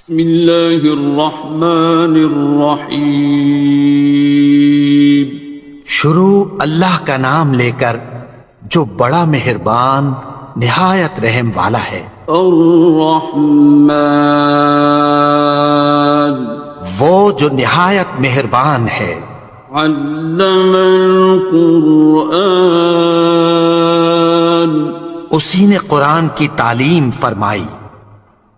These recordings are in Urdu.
بسم اللہ الرحمن الرحیم۔ شروع اللہ کا نام لے کر جو بڑا مہربان نہایت رحم والا ہے۔ الرحمن، وہ جو نہایت مہربان ہے۔ علم القرآن، اسی نے قرآن کی تعلیم فرمائی۔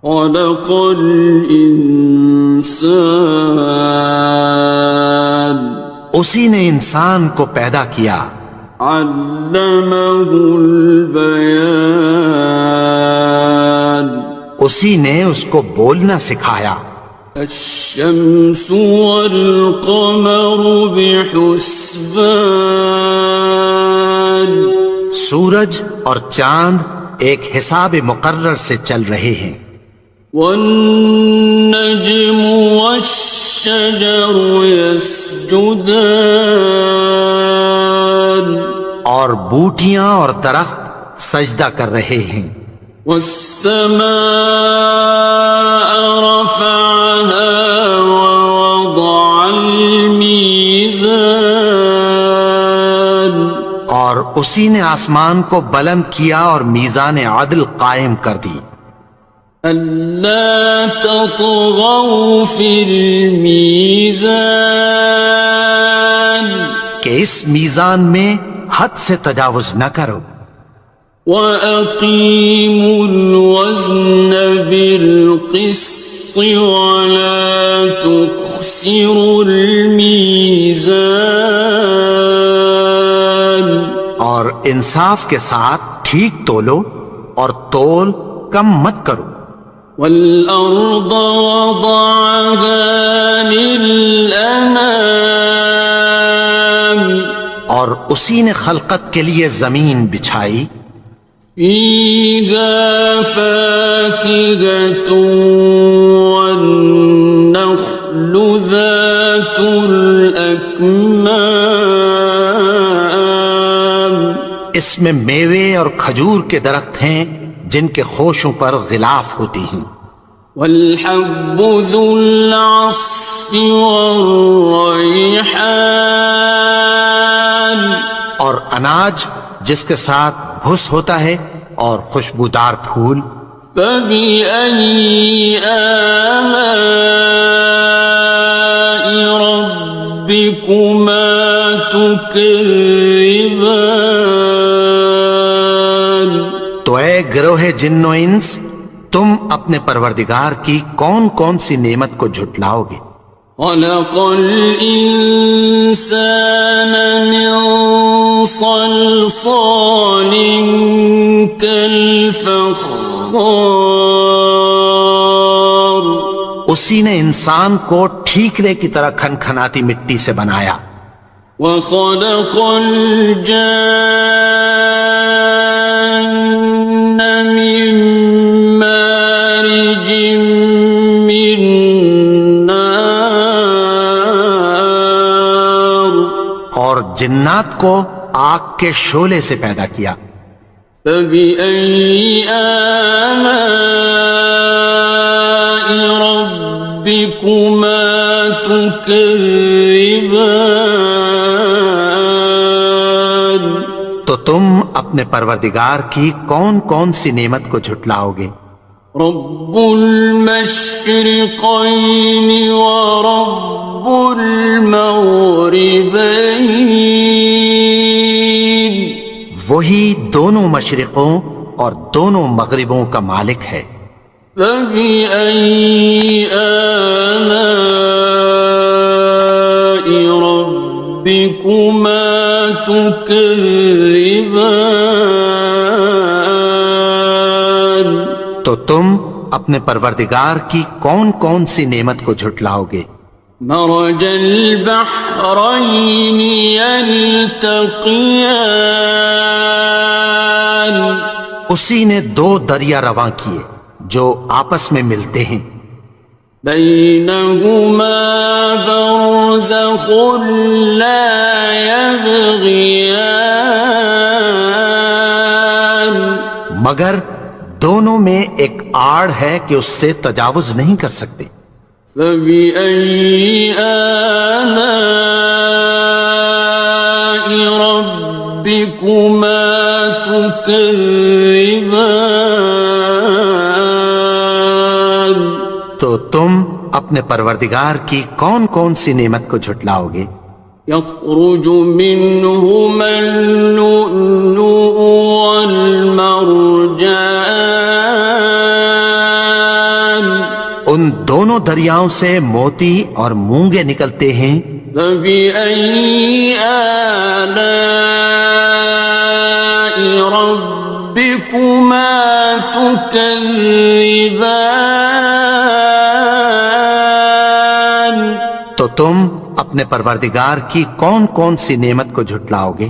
خلق الانسان، اسی نے انسان کو پیدا کیا۔ علمہ البیان، اسی نے اس کو بولنا سکھایا۔ الشمس والقمر بحسبان، سورج اور چاند ایک حساب مقرر سے چل رہے ہیں۔ والنجم والشجر يسجدان، اور بوٹیاں اور درخت سجدہ کر رہے ہیں۔ والسماء رفعها ووضع الميزان، اور اسی نے آسمان کو بلند کیا اور میزان عدل قائم کر دی۔ ألا تطغوا في الميزان، کہ اس میزان میں حد سے تجاوز نہ کرو۔ وَأَقِيمُوا الْوَزْنَ بِالْقِسْطِ وَلَا تُخْسِرُوا الْمِيزَانَ، اور انصاف کے ساتھ ٹھیک تولو اور تول کم مت کرو۔ وَالْأَرْضَ وَضَعَهَا لِلْأَنَامِ، اور اسی نے خلقت کے لیے زمین بچھائی۔ فِيهَا فَاكِهَةٌ وَالنَّخْلُ ذَاتُ الْأَكْمَامِ، اس میں میوے اور کھجور کے درخت ہیں جن کے خوشوں پر غلاف ہوتی ہیں۔ وَالْحَبُّ ذُو الْعَصْفِ وَالرَّيْحَانِ، اور اناج جس کے ساتھ بھس ہوتا ہے اور خوشبودار پھول۔ فَبِأَيِّ آلَاءِ رَبِّكُمَا تُكَذِّبَانِ، تو اے گروہ جن و انس، تم اپنے پروردگار کی کون کون سی نعمت کو جھٹلاؤ گے؟ خَلَقَ الْإِنسَانَ مِنْ صَلْصَالٍ كَالْفَخَّارِ، اسی نے انسان کو ٹھیکرے کی طرح کھنکھناتی مٹی سے بنایا۔ وَخَلَقَ الْجَانَّ مِن مَّارِجٍ مِّن نَّارٍ، اور جنات کو آگ کے شعلے سے پیدا کیا۔ فَبِأَيِّ آلَاءِ رَبِّكُمَا تُكَذِّبَانِ، تو تم اپنے پروردگار کی کون کون سی نعمت کو جھٹلاؤ گے؟ رب المشرقين ورب المغربين، وہی دونوں مشرقوں اور دونوں مغربوں کا مالک ہے۔ فبأي آلاء ربكما تكذبان، تو تم اپنے پروردگار کی کون کون سی نعمت کو جھٹلاؤ گے؟ مرج البحرين يلتقيان، اسی نے دو دریا رواں کیے جو آپس میں ملتے ہیں۔ بينهما برزخ لا يبغيان، مگر دونوں میں ایک آڑ ہے کہ اس سے تجاوز نہیں کر سکتے۔ فبأي آلاء ربكما تكذبان؟ تو تم اپنے پروردگار کی کون کون سی نعمت کو جھٹلاؤ گے؟ يخرج منهما اللؤلؤ والمرجان ان دونوں دریاؤں سے موتی اور مونگے نکلتے ہیں۔ فبأي آلاء ربكما تكذبان؟ تو تم اپنے پروردگار کی کون کون سی نعمت کو جھٹلاؤ گے؟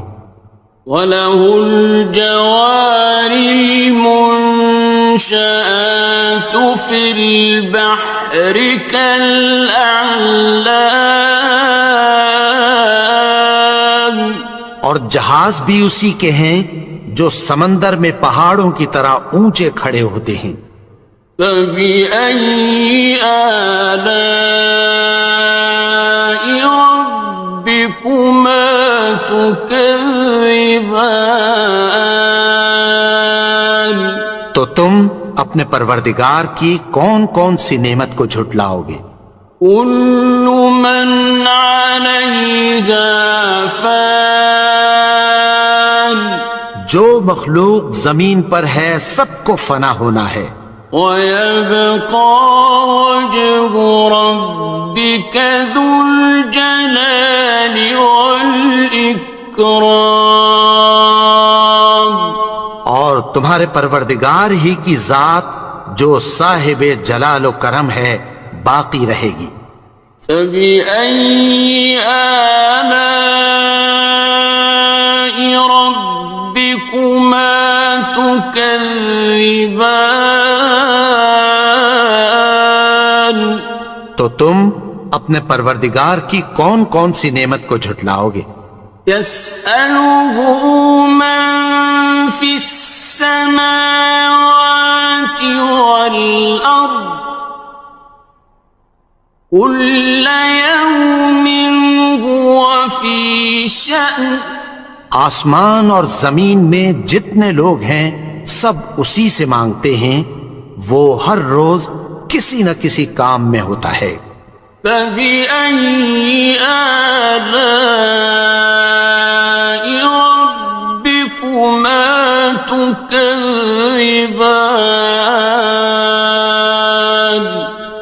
وَلَهُ الْجَوَارِ الْمُنشَآتُ فِي الْبَحْرِ كَالْأَعْلَامِ، اور جہاز بھی اسی کے ہیں جو سمندر میں پہاڑوں کی طرح اونچے کھڑے ہوتے ہیں۔ فَبِأَيِّ آلَاءِ رَبِّكُمَا تُكَذِّبَانِ؟ تو تم اپنے پروردگار کی کون کون سی نعمت کو جھٹلاؤ گے؟ كُلُّ مَنْ عَلَيْهَا فَانٍ، جو مخلوق زمین پر ہے سب کو فنا ہونا ہے۔ وَيَبْقَى وَجْهُ رَبِّكَ ذُو الْجَلَالِ وَالْإِكْرَامِ، اور تمہارے پروردگار ہی کی ذات جو صاحب جلال و کرم ہے باقی رہے گی۔ فَبِأَيِّ آلَاءِ رَبِّكُمَا تُكَذِّبَانِ؟ تو تم اپنے پروردگار کی کون کون سی نعمت کو جھٹلاؤ گے؟ يَسْأَلُهُ مَن فِي السَّمَاوَاتِ وَالْأَرْضِ كُلَّ يَوْمٍ هُوَ فِي شَأْنٍ، آسمان اور زمین میں جتنے لوگ ہیں سب اسی سے مانگتے ہیں، وہ ہر روز کسی نہ کسی کام میں ہوتا ہے۔ فَبِأَيِّ آلَاءِ رَبِّكُمَا تُكَذِّبَانِ؟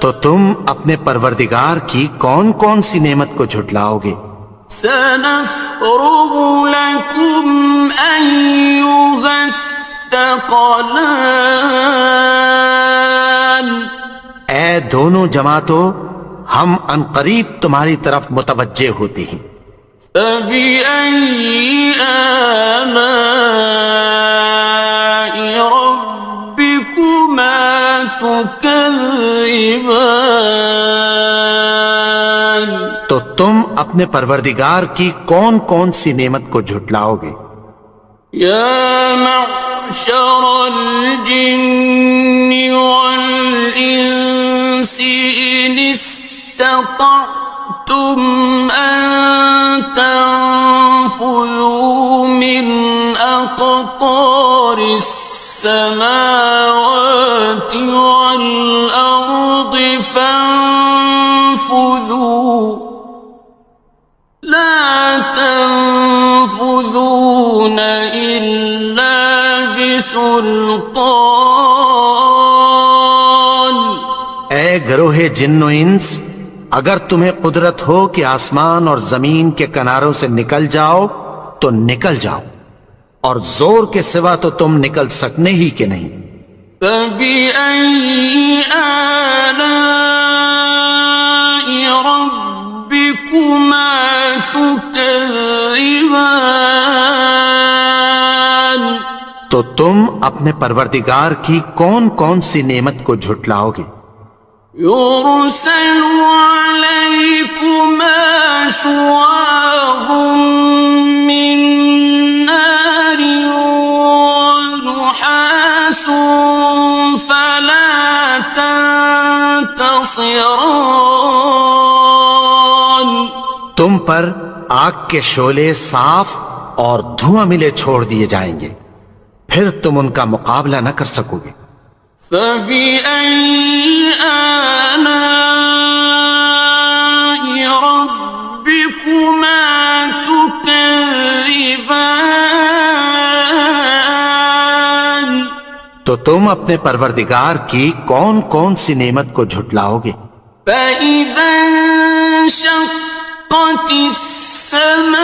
تو تم اپنے پروردگار کی کون کون سی نعمت کو جھٹلاؤ گے؟ سَنَفْرُغُ لَكُمْ أَيُّهَ الثَّقَلَانِ، اے دونوں جماعتوں ہم عنقریب تمہاری طرف متوجہ ہوتے ہیں۔ فَبِأَيِّ آلَاءِ رَبِّكُمَا تُكَذِّبَانِ؟ تو تم اپنے پروردگار کی کون کون سی نعمت کو جھٹلاؤ گے؟ يَا مَعْشَرَ الْجِنِّ وَالْإِنسِ إِنِ اسْتَطَعْتُمْ أَن تَنفُذُوا مِنْ أَقْطَارِ السَّمَاوَاتِ وَالْأَرْضِ فَانفُذُوا لَا تَنفُذُونَ إِلَّا بِسُلْطَانٍ۔ اے گروہ جن و انس، اگر تمہیں قدرت ہو کہ آسمان اور زمین کے کناروں سے نکل جاؤ تو نکل جاؤ، اور زور کے سوا تو تم نکل سکنے ہی کہ نہیں۔ فَبِأَيِّ آلَاءِ رَبِّكُمَا تُكَذِّبَانِ؟ تو تم اپنے پروردگار کی کون کون سی نعمت کو جھٹلاؤ گے؟ يُرْسَلُ عَلَيْكُمَا شُوَاظٌ مِّن نَّارٍ وَنُحَاسٌ ينتصران تم پر آگ کے شعلے صاف اور دھواں ملے چھوڑ دیے جائیں گے، پھر تم ان کا مقابلہ نہ کر سکو گے۔ فبأي آلاء ربكما تكذبان تو تم اپنے پروردگار کی کون کون سی نعمت کو جھٹلاؤ گے؟ فإذا انشقت السماء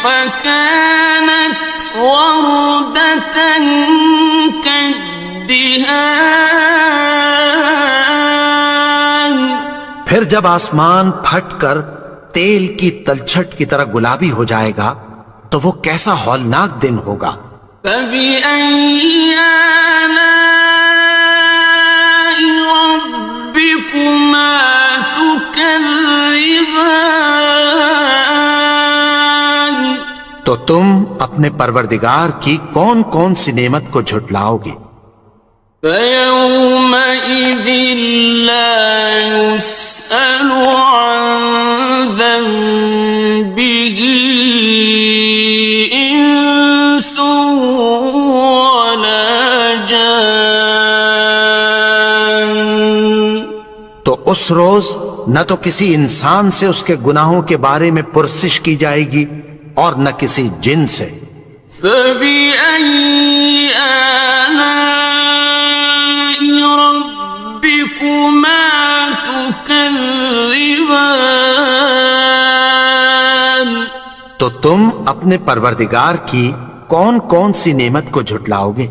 فكانت وردة كالدهان پھر جب آسمان پھٹ کر تیل کی تلچھٹ کی طرح گلابی ہو جائے گا تو وہ کیسا ہولناک دن ہوگا۔ فبأي آلاء ربكما تكذبان تو تم اپنے پروردگار کی کون کون سی نعمت کو جھٹلاؤ گے؟ فيومئذ لا يسأل عن ذنبه إنس ولا جان تو اس روز نہ تو کسی انسان سے اس کے گناہوں کے بارے میں پرسش کی جائے گی اور نہ کسی جن سے۔ فبأي آلاء ربكما تكذبان تو تم اپنے پروردگار کی کون کون سی نعمت کو جھٹلاؤ گے؟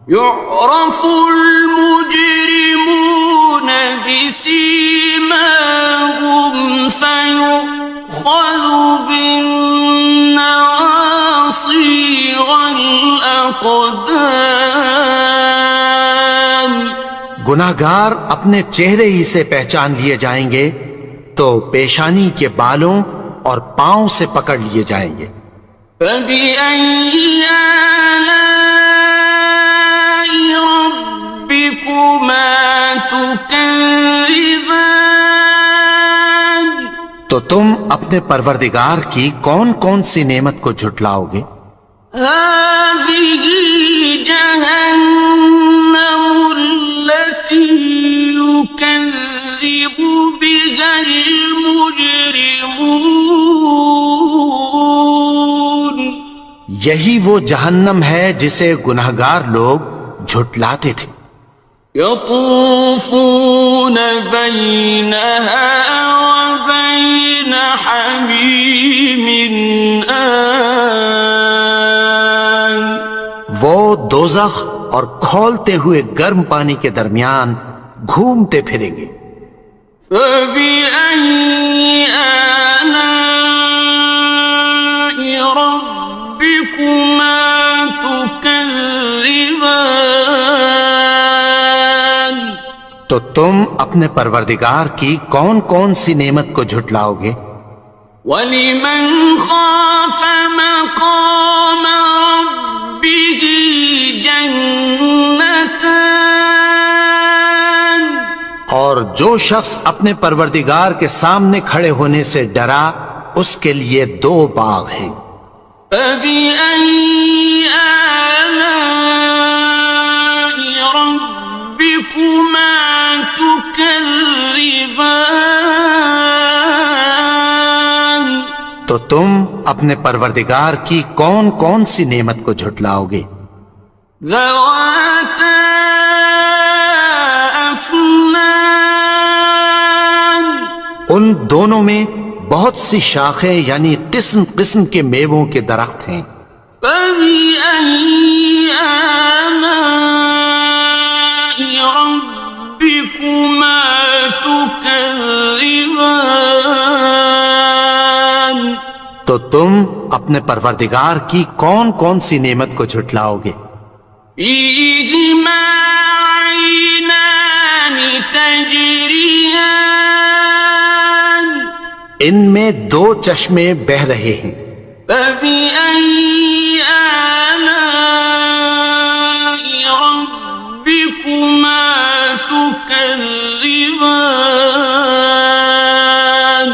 يعرف المجرمون بسيماهم فيؤخذ بالنواصي والأقدام گناہگار اپنے چہرے ہی سے پہچان لیے جائیں گے تو پیشانی کے بالوں اور پاؤں سے پکڑ لیے جائیں گے۔ فبأي آلاء ربكما تكذبان تو تم اپنے پروردگار کی کون کون سی نعمت کو جھٹلاؤ گے؟ هذه جهنم التي يكذب بها المجرمون یہی وہ جہنم ہے جسے گناہگار لوگ جھٹلاتے تھے۔ يطوفون بينها وبين حميم آن وہ دوزخ اور کھولتے ہوئے گرم پانی کے درمیان گھومتے پھریں گے۔ فبأي آلاء ربكما تكذبان تو تم اپنے پروردگار کی کون کون سی نعمت کو جھٹلاؤ گے؟ وَلِمَنْ خَافَ مَقَامَ رَبِّهِ جَنَّتَانِ اور جو شخص اپنے پروردگار کے سامنے کھڑے ہونے سے ڈرا اس کے لیے دو باغ ہیں۔ فَبِأَيِّ آلَاءِ رَبِّكُمَا تُكَذِّبَانِ تو تم اپنے پروردگار کی کون کون سی نعمت کو جھٹلاؤ گے؟ ذَوَاتَا أَفْنَانٍ ان دونوں میں بہت سی شاخیں یعنی قسم قسم کے میووں کے درخت ہیں۔ فَبِأَيِّ آلَاءِ رَبِّكُمَا تُكَذِّبَانِ تو تم اپنے پروردگار کی کون کون سی نعمت کو جھٹلاؤ گے؟ فِيهِمَا عَيْنَانِ تَجْرِيَانِ ان میں دو چشمے بہ رہے ہیں۔ فَبِأَيِّ آلَاءِ رَبِّكُمَا تكذبان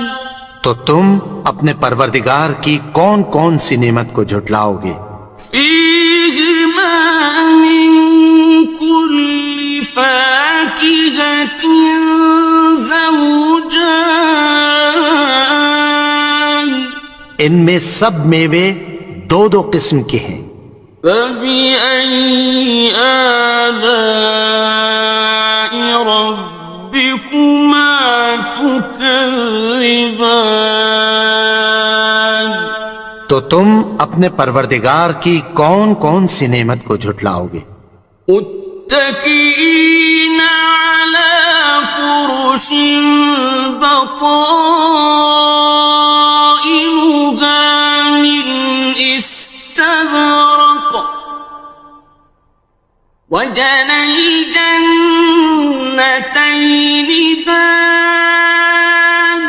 تو تم اپنے پروردگار کی کون کون سی نعمت کو جھٹلاؤ گے؟ فيهما من كل فاكهة زوجان ان میں سب میوے دو دو قسم کے ہیں۔ فبأي آلاء ربكما تكذبان تو تم اپنے پروردگار کی کون کون سی نعمت کو جھٹلاؤ گے؟ متكئين على فرش بطائنها من استبرق وجنى الجنتين دان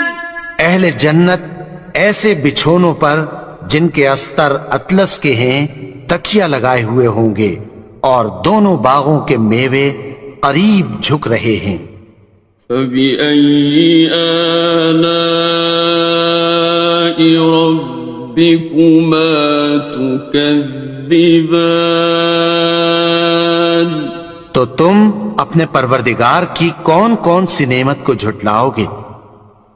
اہل جنت ایسے بچھونوں پر جن کے استر اطلس کے ہیں تکیہ لگائے ہوئے ہوں گے، اور دونوں باغوں کے میوے قریب جھک رہے ہیں۔ فبأي آلاء ربكما تكذبان تو تم اپنے پروردگار کی کون کون سی نعمت کو جھٹلاؤ گے؟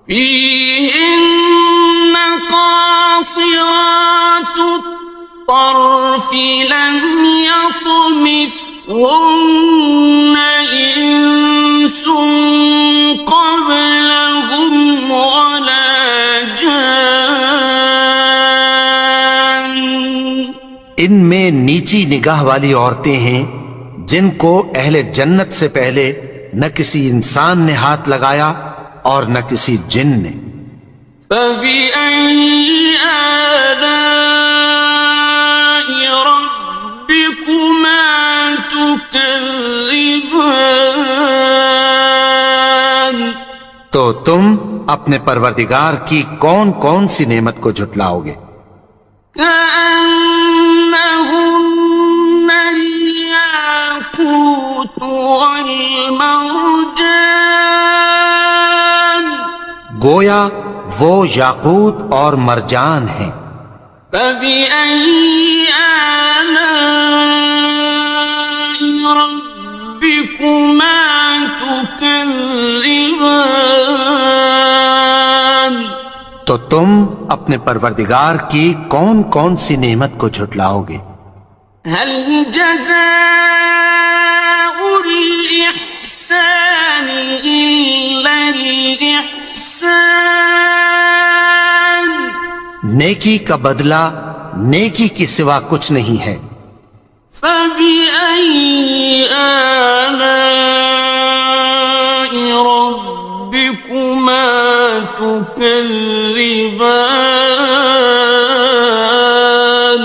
فيهن قاصرات الطرف لم يطمثهن إنس قبلهم ولا جان ان میں نیچی نگاہ والی عورتیں ہیں جن کو اہل جنت سے پہلے نہ کسی انسان نے ہاتھ لگایا اور نہ کسی جن نے۔ فبأي آلاء ربكما تكذبان تو تم اپنے پروردگار کی کون کون سی نعمت کو جھٹلاؤ گے؟ كأنهن الياقوت والمرجان گویا وہ یاقوت اور مرجان ہیں۔ فبأي آلاء ربكما تكذبان تو تم اپنے پروردگار کی کون کون سی نعمت کو جھٹلاؤ گے؟ هل جزاء الإحسان إلا الإحسان نیکی کا بدلہ نیکی کی سوا کچھ نہیں ہے۔ فبأي آلاء ربكما تكذبان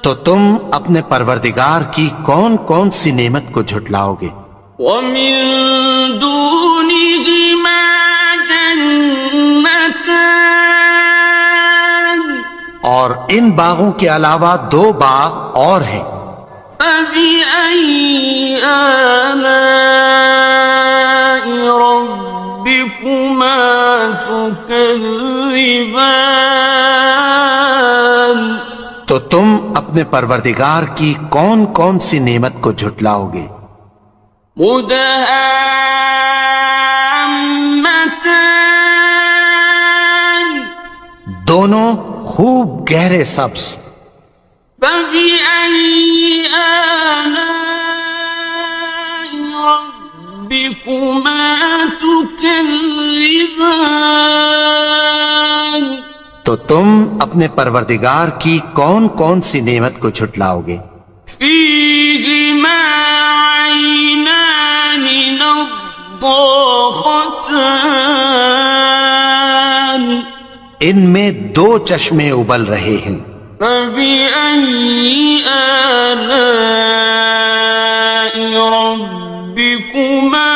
تو تم اپنے پروردگار کی کون کون سی نعمت کو جھٹلاؤ گے؟ ومن دونهما جنتان اور ان باغوں کے علاوہ دو باغ اور ہیں۔ فبأي آلاء ربكما تكذبان تو تم اپنے پروردگار کی کون کون سی نعمت کو جھٹلاؤ گے؟ مدهامتان دونوں خوب گہرے سبز۔ فبأي آلاء ربكما تكذبان تو تم اپنے پروردگار کی کون کون سی نعمت کو جھٹلاؤ گے؟ فيهما عينان نضاختان ان میں دو چشمے ابل رہے ہیں۔ فبأي آلاء ربكما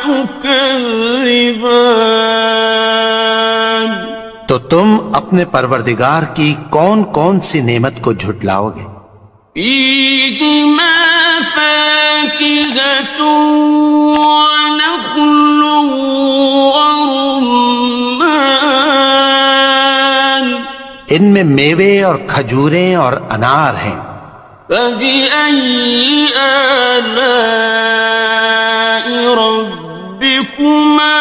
تكذبان تو تم اپنے پروردگار کی کون کون سی نعمت کو جھٹلاؤ گے؟ فيهما فاكهة ونخل ورمان ان میں میوے اور کھجوریں اور انار ہیں. فبأي آلاء ربكما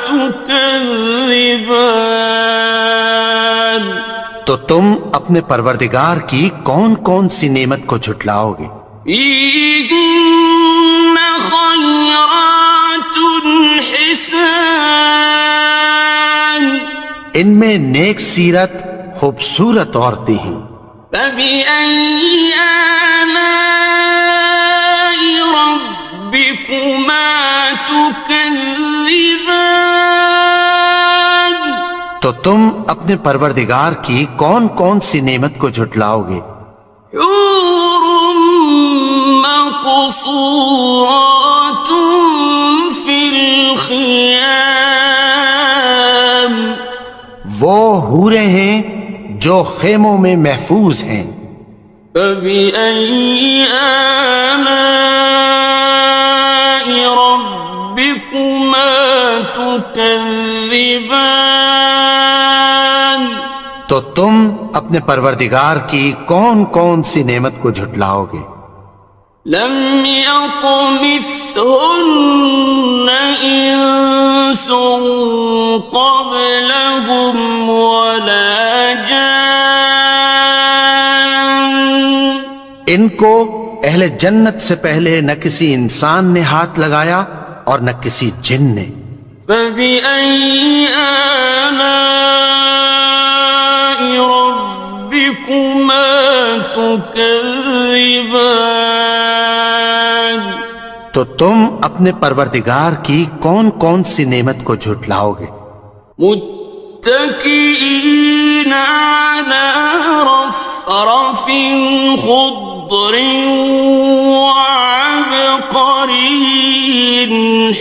تكذبان تو تم اپنے پروردگار کی کون کون سی نعمت کو جھٹلاؤ گے؟ فيهن خيرات حسان ان میں نیک سیرت خوبصورت عورتیں ہیں. فبأي آلاء ربكما تكذبان تو تم اپنے پروردگار کی کون کون سی نعمت کو جھٹلاؤ گے؟ حور مقصورات في الخيام وہ حوریں ہیں جو خیموں میں محفوظ ہیں. فبأي آلاء ربكما تكذبان تو تم اپنے پروردگار کی کون کون سی نعمت کو جھٹلاؤ گے؟ لم يطمثهن إنس قبلهم ولا جان ان کو اہل جنت سے پہلے نہ کسی انسان نے ہاتھ لگایا اور نہ کسی جن نے. فبأي آلاء ربكما تكذبان تو تم اپنے پروردگار کی کون کون سی نعمت کو جھٹلاؤ گے؟ متكئين على رفرف خضر وعبقري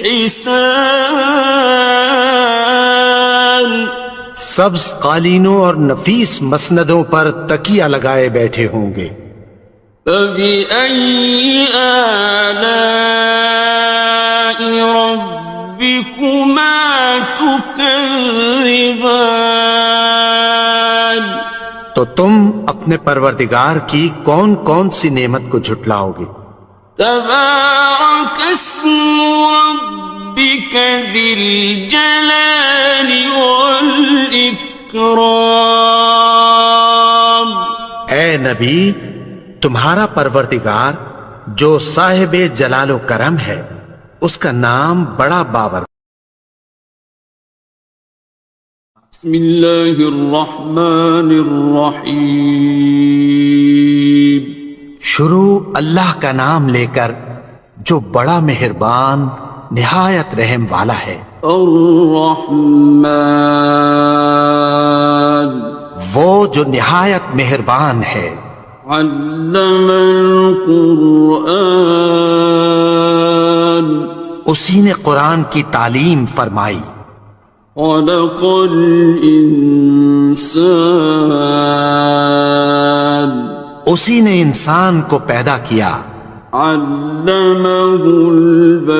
حسان سبز قالینوں اور نفیس مسندوں پر تکیہ لگائے بیٹھے ہوں گے. فبأي آلاء ربكما تكذبان تو تم اپنے پروردگار کی کون کون سی نعمت کو جھٹلاؤ گے؟ تبارك اسم ربك ذي الجلال والإكرام اے نبی، تمہارا پروردگار جو صاحب جلال و کرم ہے، اس کا نام بڑا بابر. بسم اللہ الرحمن الرحیم شروع اللہ کا نام لے کر جو بڑا مہربان نہایت رحم والا ہے. الرحمن وہ جو نہایت مہربان ہے. علم القرآن اسی نے قرآن کی تعلیم فرمائی. خلق الانسان اسی نے انسان کو پیدا کیا. علمہ البیان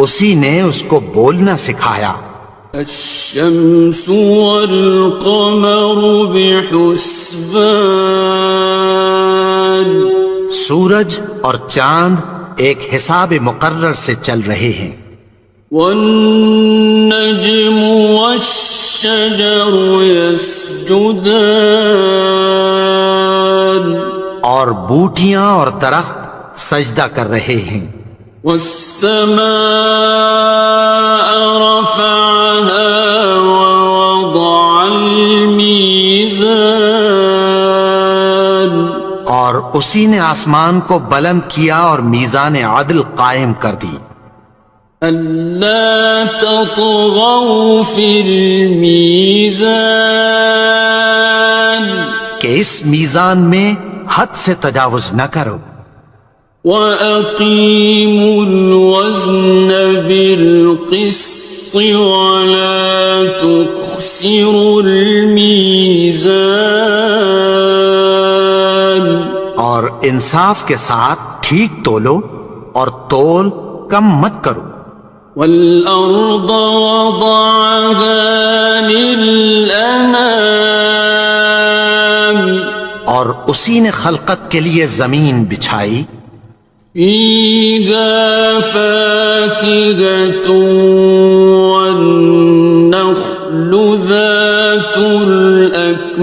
اسی نے اس کو بولنا سکھایا. الشمس والقمر بحسبان سورج اور چاند ایک حساب مقرر سے چل رہے ہیں. والنجم والشجر يسجدان اور بوٹیاں اور درخت سجدہ کر رہے ہیں. والسماء رفعها ووضع الميزان اور اسی نے آسمان کو بلند کیا اور میزان عدل قائم کر دی. ألا تطغوا في الميزان کہ اس میزان میں حد سے تجاوز نہ کرو. وَأَقِيمُوا الْوَزْنَ بِالْقِسْطِ وَلَا تُخْسِرُوا الْمِيزَانَ انصاف کے ساتھ ٹھیک تولو اور تول کم مت کرو. والأرض وضعها للأنام اور اسی نے خلقت کے لیے زمین بچھائی. فيها فاكهة والنخل ذات الأكمام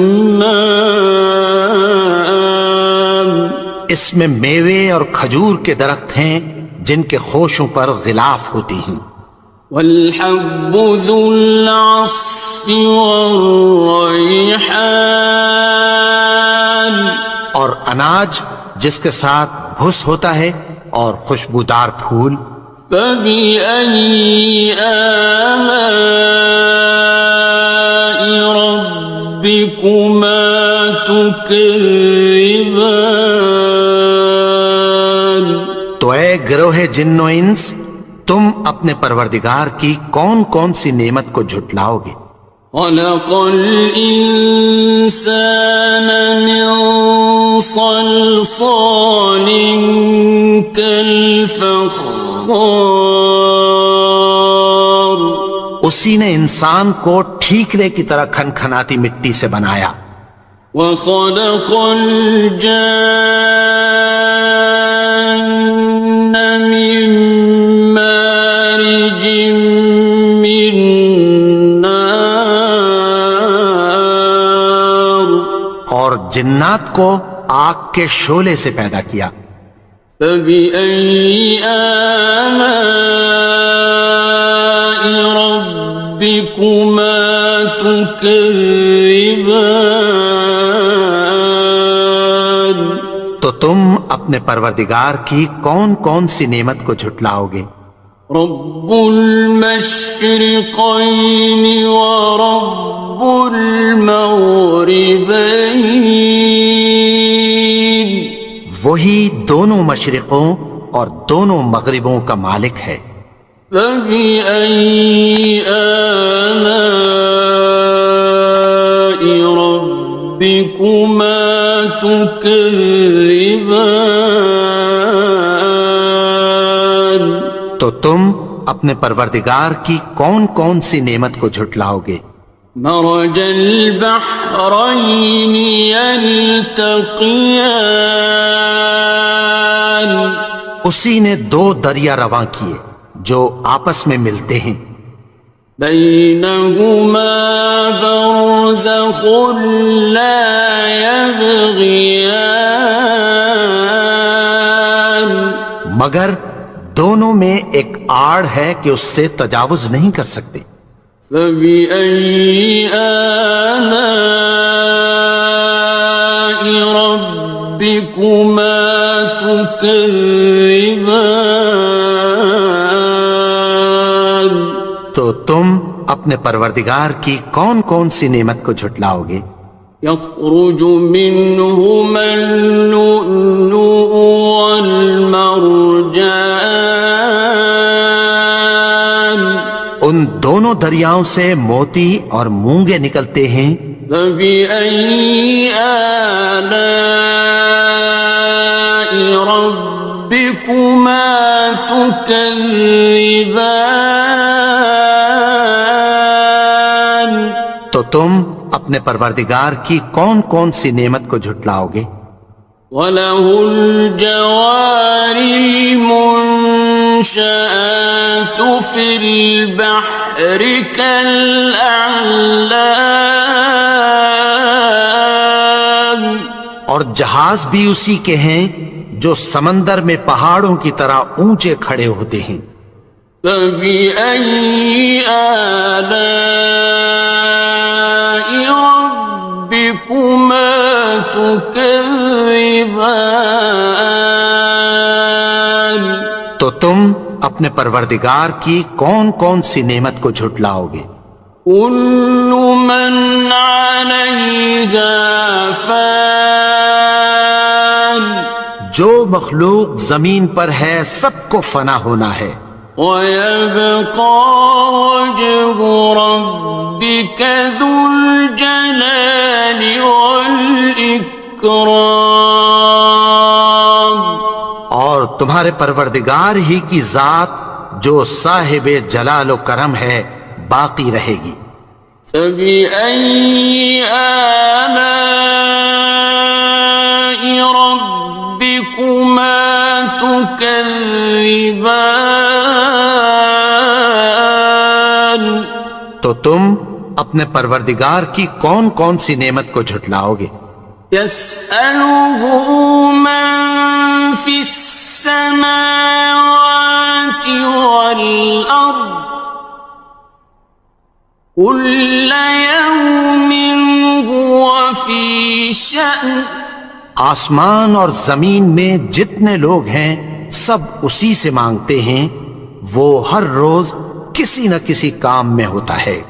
اس میں میوے اور کھجور کے درخت ہیں جن کے خوشوں پر غلاف ہوتی ہیں. والحب ذو العصف والريحان اور اناج جس کے ساتھ بھس ہوتا ہے اور خوشبودار پھول. فبأي آلاء ربكما تكذبان تو اے گروہ جن و انس، تم اپنے پروردگار کی کون کون سی نعمت کو جھٹلاؤ گے؟ خلق الإنسان من صلصال كالفخار اسی نے انسان کو ٹھیکرے کی طرح کھنکھناتی مٹی سے بنایا. وخلق الجان من مارج من نار اور جنات کو آگ کے شعلے سے پیدا کیا. فبأي آلاء ربكما تكذبان تو تم اپنے پروردگار کی کون کون سی نعمت کو جھٹلاؤ گے؟ رب المشرقين ورب المغربين وہی دونوں مشرقوں اور دونوں مغربوں کا مالک ہے. فبأي آلاء ربكما تكذبان تو تم اپنے پروردگار کی کون کون سی نعمت کو جھٹلاؤ گے؟ مرج البحرين يلتقيان اسی نے دو دریا رواں کیے جو آپس میں ملتے ہیں. بينهما برزخ لا يبغيان مگر دونوں میں ایک آڑ ہے کہ اس سے تجاوز نہیں کر سکتے. فبأي آلاء ربكما تكذبان تو تم اپنے پروردگار کی کون کون سی نعمت کو جھٹلاؤ گے؟ يخرج منهما اللؤلؤ والمرجان ان دونوں دریاؤں سے موتی اور مونگے نکلتے ہیں. فبأي آلاء ربكما تكذبان تو تم اپنے پروردگار کی کون کون سی نعمت کو جھٹلاؤ گے؟ وَلَهُ الْجَوَارِ الْمُنشَآتُ فِي الْبَحْرِ كَالْأَعْلَامِ اور جہاز بھی اسی کے ہیں جو سمندر میں پہاڑوں کی طرح اونچے کھڑے ہوتے ہیں. فَبِأَيِّ آلَاءِ رَبِّكُمَا تُكَذِّبَانِ تو تم اپنے پروردگار کی کون کون سی نعمت کو جھٹلاؤ گے؟ كُلُّ مَنْ عَلَيْهَا فَانٍ جو مخلوق زمین پر ہے سب کو فنا ہونا ہے. وَيَبْقَى وَجْهُ رَبِّكَ ذُو الْجَلَالِ وَالْإِكْرَامِ اور تمہارے پروردگار ہی کی ذات جو صاحب جلال و کرم ہے باقی رہے گی۔ فبأي آلاء ربكما تكذبان؟ تو تم اپنے پروردگار کی کون کون سی نعمت کو جھٹلاؤ گے؟ يسأله من في السماوات والأرض كل يوم هو في شأن۔ آسمان اور زمین میں جتنے لوگ ہیں سب اسی سے مانگتے ہیں، وہ ہر روز کسی نہ کسی کام میں ہوتا ہے۔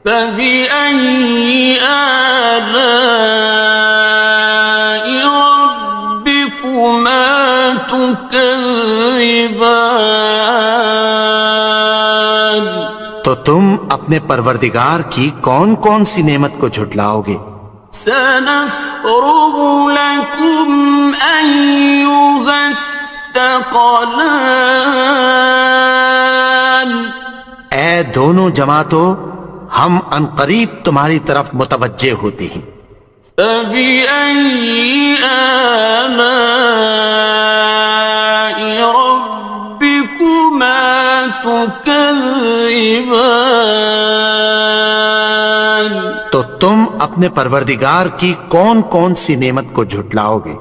فبأي آلاء ربكما تكذبان؟ تو تم اپنے پروردگار کی کون کون سی نعمت کو جھٹلاؤ گے؟ سنفرغ لكم أيها الثقلان۔ اے دونوں جماعتوں، ہم عنقریب تمہاری طرف متوجہ ہوتے ہیں۔ فبأي آلاء ربكما تكذبان؟ تو تم اپنے پروردگار کی کون کون سی نعمت کو جھٹلاؤ گے؟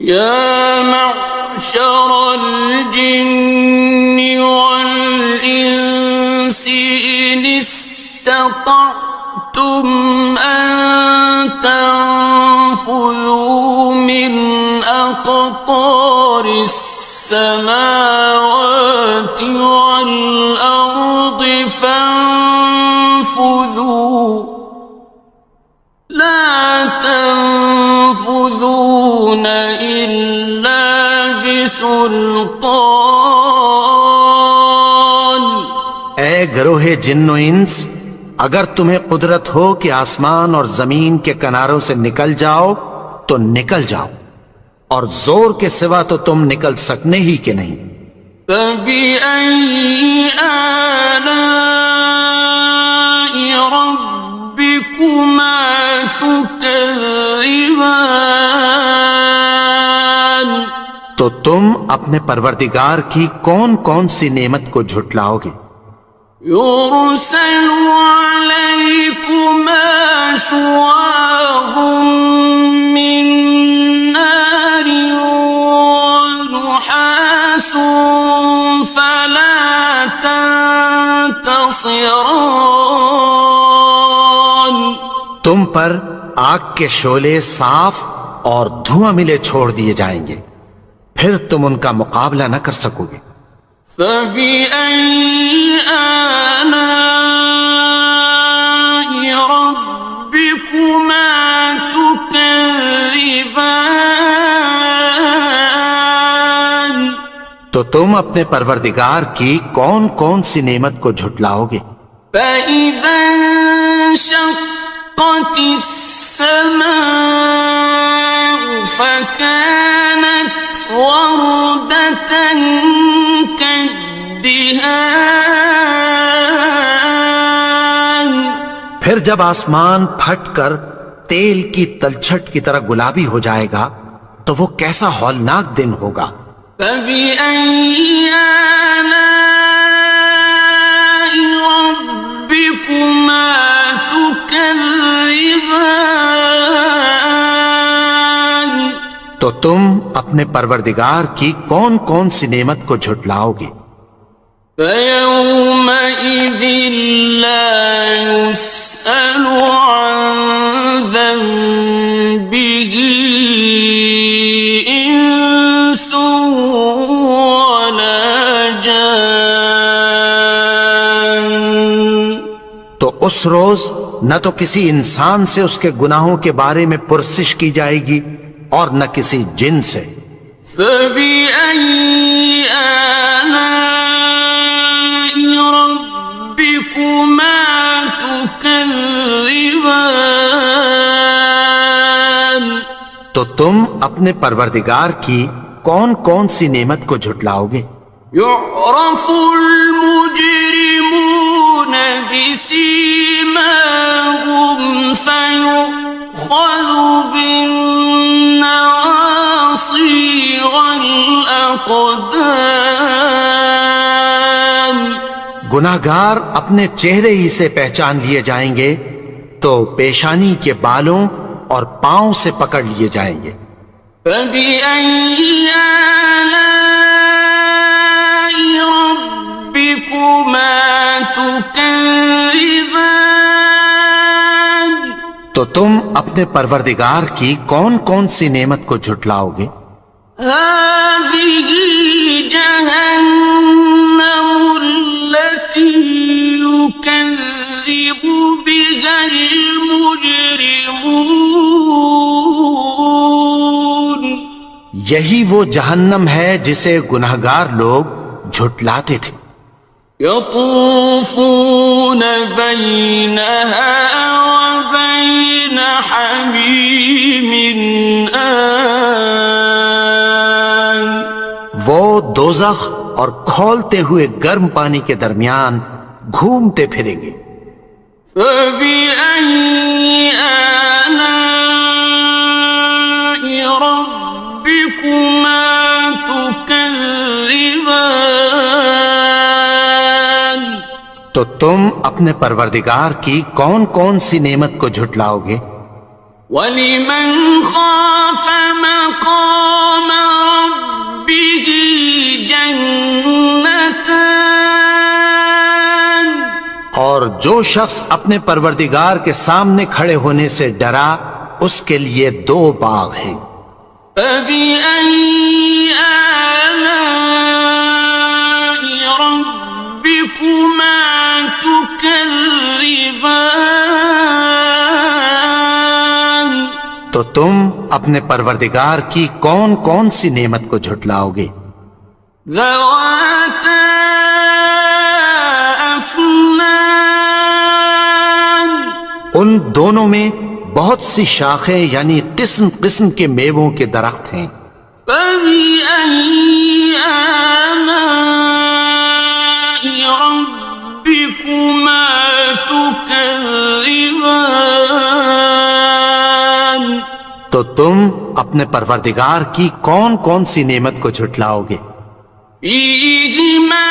يا معشر الجن والإنس إن استطعتم أن تنفذوا من أقطار السماوات والأرض فانفذوا لا تنفذون إلا بسلطان۔ اے گروہ جن و انس، اگر تمہیں قدرت ہو کہ آسمان اور زمین کے کناروں سے نکل جاؤ تو نکل جاؤ، اور زور کے سوا تو تم نکل سکنے ہی کہ نہیں۔ فبأي آلاء ربكما تكذبان؟ تو تم اپنے پروردگار کی کون کون سی نعمت کو جھٹلاؤ گے؟ يرسل عليكما شواظ من نار ونحاس فلا تنتصران۔ تم پر آگ کے شعلے صاف اور دھواں ملے چھوڑ دیے جائیں گے، پھر تم ان کا مقابلہ نہ کر سکو گے۔ فبأي آلاء ربكما تكذبان؟ تو تم اپنے پروردگار کی کون کون سی نعمت کو جھٹلاؤ گے؟ فإذا انشقت السماء فكانت وردة كالدهان۔ پھر جب آسمان پھٹ کر تیل کی تلچھٹ کی طرح گلابی ہو جائے گا تو وہ کیسا ہولناک دن ہوگا۔ فبأي آلاء ربكما تكذبان؟ تو تم اپنے پروردگار کی کون کون سی نعمت کو جھٹلاؤ گے؟ فيومئذ لا يسأل عن ذنبه إنس ولا جان۔ تو اس روز نہ تو کسی انسان سے اس کے گناہوں کے بارے میں پرسش کی جائے گی اور نہ کسی جن سے۔ فبأي آلاء ربكما تكذبان؟ تو تم اپنے پروردگار کی کون کون سی نعمت کو جھٹلاؤ گے؟ يعرف المجرمون بسيماهم فيؤخذ بالنواصي والأقدام. گناہگار اپنے چہرے ہی سے پہچان لیے جائیں گے تو پیشانی کے بالوں اور پاؤں سے پکڑ لیے جائیں گے. فبأي آلاء ربكما تكذبان. تو تم اپنے پروردگار کی کون کون سی نعمت کو جھٹلاؤ گے؟ هذه جهنم التي يكذب بها المجرمون. یہی وہ جہنم ہے جسے گناہگار لوگ جھٹلاتے تھے. يطوفون بينها وبين حميم آن. وہ دوزخ اور کھولتے ہوئے گرم پانی کے درمیان گھومتے پھریں گے. فبأي آلاء ربكما تكذبان. تو تم اپنے پروردگار کی کون کون سی نعمت کو جھٹلاؤ گے؟ وَلِمَنْ خَافَ مَقَامَ رَبِّهِ جَنَّتَانِ. اور جو شخص اپنے پروردگار کے سامنے کھڑے ہونے سے ڈرا اس کے لیے 2 باغ ہیں. فَبِأَيِّ آلَاءِ رَبِّكُمَا تُكَذِّبَانِ. تو تم اپنے پروردگار کی کون کون سی نعمت کو جھٹلاؤ گے؟ ذَوَاتَا أَفْنَانٍ. ان دونوں میں بہت سی شاخیں یعنی قسم قسم کے میووں کے درخت ہیں. فَبِأَيِّ آلَاءِ رَبِّكُمَا تُكَذِّبَانِ. تو تم اپنے پروردگار کی کون کون سی نعمت کو جھٹلاؤ گے؟ فِيهِمَا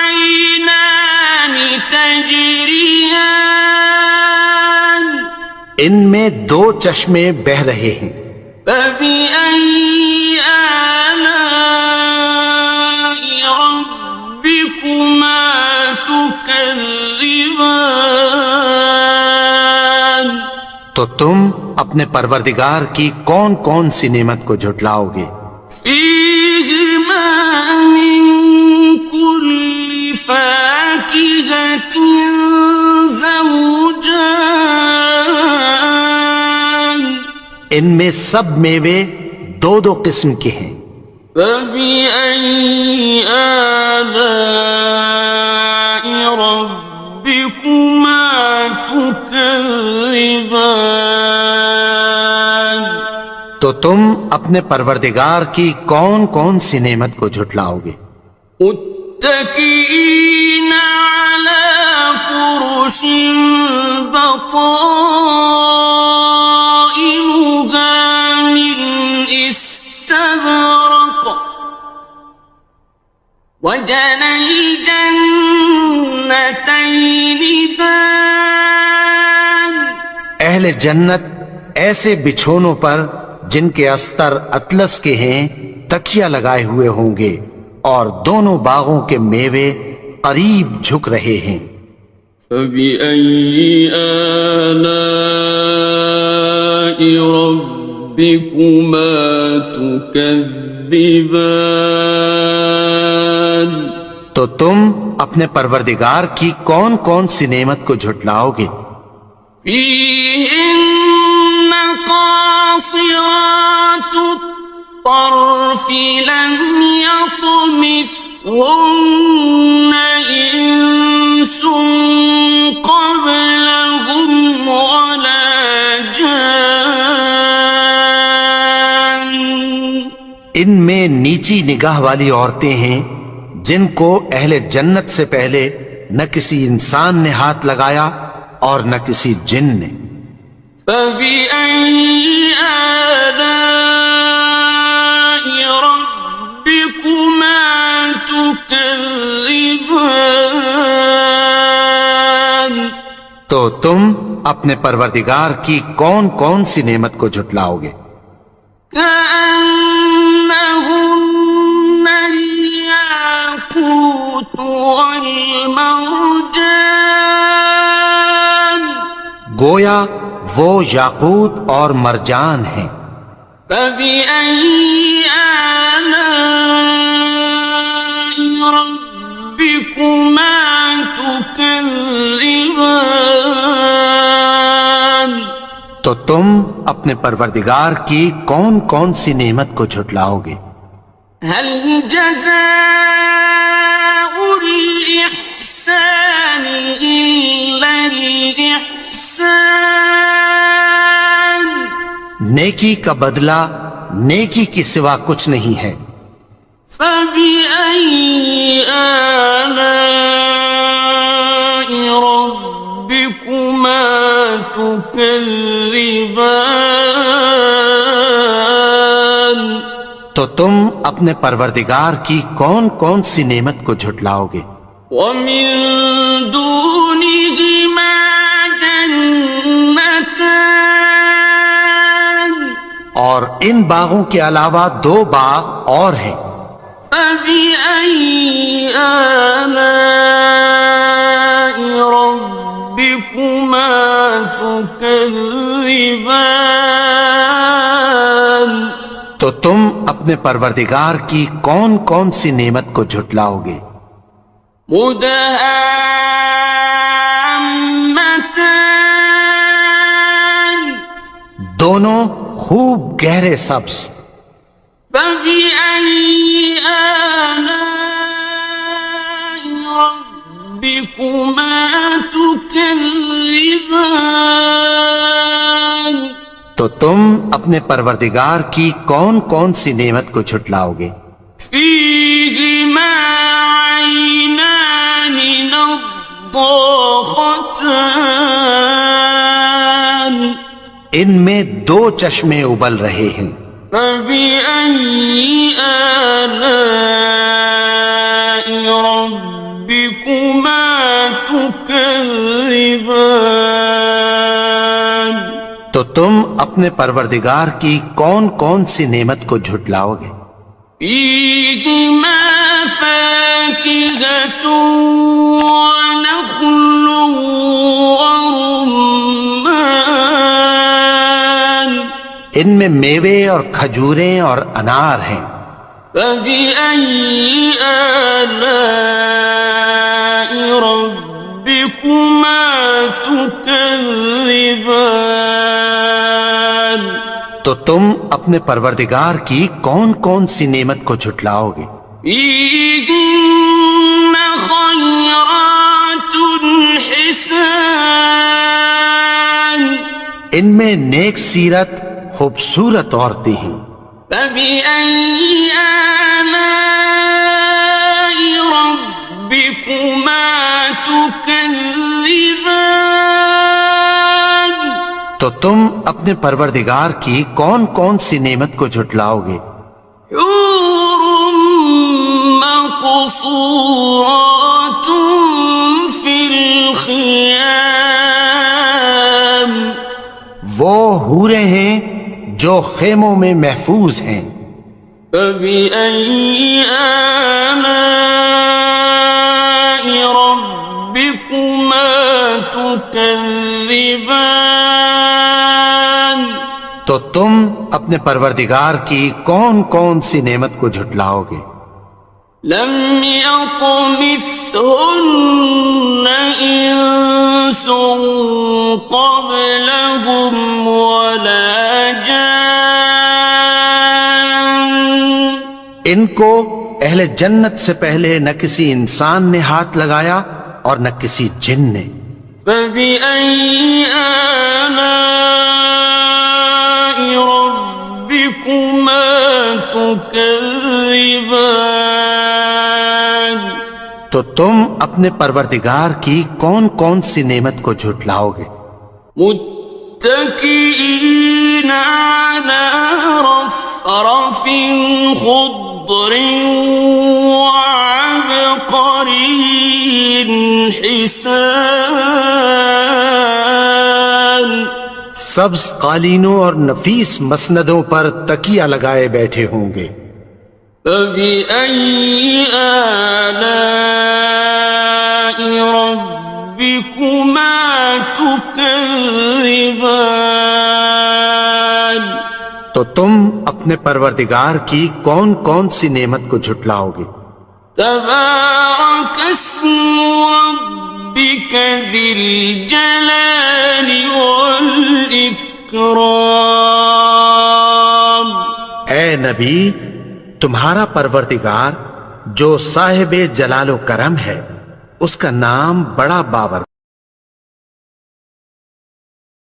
عَيْنَانِ تَجْرِيَانِ. ان میں 2 چشمے بہہ رہے ہیں. فَبِأَيِّ آلَاءِ رَبِّكُمَا تُكَذِّبَانِ. تو تم اپنے پروردگار کی کون کون سی نعمت کو جھٹلاؤ گے؟ فِيهِمَا مِن كُلِّ فَاكِهَةٍ زَوْجَانِ. ان میں سب میوے 2 قسم کے ہیں. فَبِأَيِّ آلَاءِ رَبِّكُمَا تُكَذِّبَانِ. تو تم اپنے پروردگار کی کون کون سی نعمت کو جھٹلاؤ گے؟ متكئين على فرش بطائنها من استبرق وجنى الجنتين دان. اہل جنت ایسے بچھونوں پر جن کے استر اطلس کے ہیں تکیہ لگائے ہوئے ہوں گے اور دونوں باغوں کے میوے قریب جھک رہے ہیں. فَبِأَيِّ آلَاءِ رَبِّكُمَا تُكَذِّبَانِ. تو تم اپنے پروردگار کی کون کون سی نعمت کو جھٹلاؤ گے؟ فِيهِنَّ قَاصِرَاتُ الطَّرْفِ لَمْ يَطْمِثْهُنَّ إِنسٌ قَبْلَهُمْ وَلَا جَانٌّ. ان میں نیچی نگاہ والی عورتیں ہیں جن کو اہل جنت سے پہلے نہ کسی انسان نے ہاتھ لگایا اور نہ کسی جن نے۔ فَبِأَيِّ آلَاءِ رَبِّكُمَا تُكَذِّبَانِ تو تم اپنے پروردگار کی کون کون سی نعمت کو جھٹلاؤ گے؟ كأنهن الياقوت والمرجان گویا وہ یاقوت اور مرجان ہیں۔ فبأي آلاء ربكما تكذبان تو تم اپنے پروردگار کی کون کون سی نعمت کو جھٹلاؤ گے؟ هل جزاء الإحسان إلا الإحسان نیکی کا بدلہ نیکی کی سوا کچھ نہیں ہے۔ فبأي آلاء ربكما تكذبان تو تم اپنے پروردگار کی کون کون سی نعمت کو جھٹلاؤ گے؟ ومن دونهما جنتان اور ان باغوں کے علاوہ دو باغ اور ہیں۔ فبأي آلاء ربكما تكذبان تو تم اپنے پروردگار کی کون کون سی نعمت کو جھٹلاؤ گے؟ مدهامتان دونوں خوب گہرے سبز۔ فبأي آلاء ربكما تكذبان تو تم اپنے پروردگار کی کون کون سی نعمت کو جھٹلاؤ گے؟ فيهما عينان نضاختان ان میں دو چشمے ابل رہے ہیں۔ فبأي آلاء ربكما تكذبان تو تم اپنے پروردگار کی کون کون سی نعمت کو جھٹلاؤ گے؟ فيهما فاكهة ونخل ورمان ان میں میوے اور کھجوریں اور انار ہیں۔ فبأي آلاء ربكما تكذبان تو تم اپنے پروردگار کی کون کون سی نعمت کو جھٹلاؤ گے؟ فيهن خيرات حسان ان میں نیک سیرت خوبصورت عورتیں ہیں۔ فبأي آلاء ربكما تكذبان تو تم اپنے پروردگار کی کون کون سی نعمت کو جھٹلاؤ گے؟ حور مقصورات في الخيام وہ حوریں ہیں جو خیموں میں محفوظ ہیں۔ فبأي آلاء ربكما تكذبان تو تم اپنے پروردگار کی کون کون سی نعمت کو جھٹلاؤ گے؟ لم يطمثهن إنس قبلهم ولا جان ان کو اہل جنت سے پہلے نہ کسی انسان نے ہاتھ لگایا اور نہ کسی جن نے۔ فبأي آلاء ربكما تكذبان تو تم اپنے پروردگار کی کون کون سی نعمت کو جھٹلاؤ گے؟ متكئين على رفرف خضر وعبقري حسان سبز قالینوں اور نفیس مسندوں پر تکیہ لگائے بیٹھے ہوں گے۔ فبأي آلاء ربكما تكذبان تو تم اپنے پروردگار کی کون کون سی نعمت کو جھٹلاؤ گے؟ تبارك اسم ربك ذي الجلال والإكرام اے نبی، تمہارا پروردگار جو صاحب جلال و کرم ہے، اس کا نام بڑا بابر